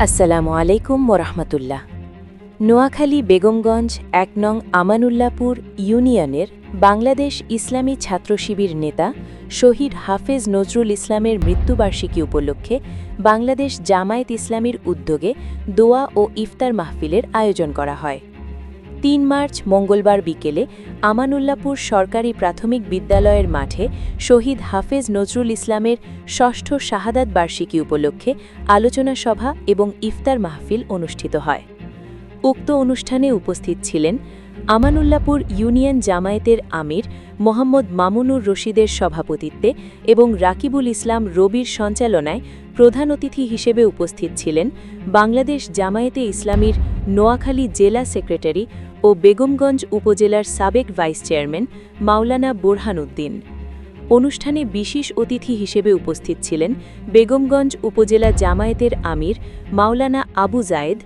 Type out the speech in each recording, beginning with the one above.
আসসালামু আলাইকুম ওরহমতুল্লাহ। নোয়াখালী বেগমগঞ্জ ১ নং আমানুল্লাপুর ইউনিয়নের বাংলাদেশ ইসলামী ছাত্র শিবির নেতা শহীদ হাফেজ নজরুল ইসলামের মৃত্যুবার্ষিকী উপলক্ষে বাংলাদেশ জামায়াত ইসলামীর উদ্যোগে দোয়া ও ইফতার মাহফিলের আয়োজন করা হয়। ৩ মার্চ মঙ্গলবার বিকেলে আমানুল্লাপুর সরকারি প্রাথমিক বিদ্যালয়ের মাঠে শহীদ হাফেজ নজরুল ইসলামের ষষ্ঠ শাহাদাত বার্ষিকী উপলক্ষে আলোচনা সভা এবং ইফতার মাহফিল অনুষ্ঠিত হয়। উক্ত অনুষ্ঠানে উপস্থিত ছিলেন আমানুল্লাপুর ইউনিয়ন জামায়াতের আমির মোহাম্মদ মামুনুর রশিদের সভাপতিত্বে এবং রাকিবুল ইসলাম রবির সঞ্চালনায় প্রধান অতিথি হিসেবে উপস্থিত ছিলেন বাংলাদেশ জামায়াতে ইসলামীর নোয়াখালী জেলা সেক্রেটারি ও বেগমগঞ্জ উপজেলার সাবেক ভাইস চেয়ারম্যান মাওলানা বোরহান উদ্দিন। অনুষ্ঠানে বিশেষ অতিথি হিসেবে উপস্থিত ছিলেন বেগমগঞ্জ উপজেলা জামায়াতের আমির মাওলানা আবু জায়েদ,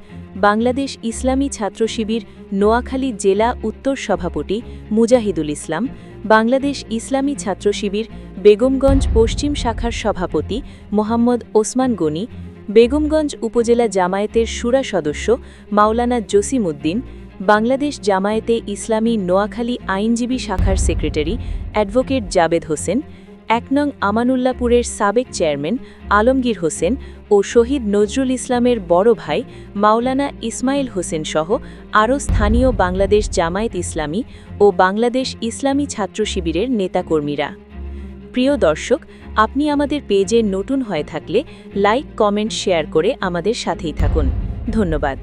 বাংলাদেশ ইসলামী ছাত্র শিবির নোয়াখালী জেলা উত্তর সভাপতি মুজাহিদুল ইসলাম, বাংলাদেশ ইসলামী ছাত্র শিবির বেগমগঞ্জ পশ্চিম শাখার সভাপতি মোহাম্মদ ওসমান গনি, বেগমগঞ্জ উপজেলা জামায়াতের শুরা সদস্য মাওলানা জসিম উদ্দিন, বাংলাদেশ জামায়াতে ইসলামী নোয়াখালী আইনজীবী শাখার সেক্রেটারি অ্যাডভোকেট জাবেদ হোসেন, ১ নং আমানুল্লাপুরের সাবেক চেয়ারম্যান আলমগীর হোসেন ও শহীদ নজরুল ইসলামের বড় ভাই মাওলানা ইসমাইল হোসেন সহ আরও স্থানীয় বাংলাদেশ জামায়াত ইসলামী ও বাংলাদেশ ইসলামী ছাত্র শিবিরের নেতাকর্মীরা। প্রিয় দর্শক, আপনি আমাদের পেজে নতুন হয়ে থাকলে লাইক, কমেন্ট, শেয়ার করে আমাদের সাথেই থাকুন। ধন্যবাদ।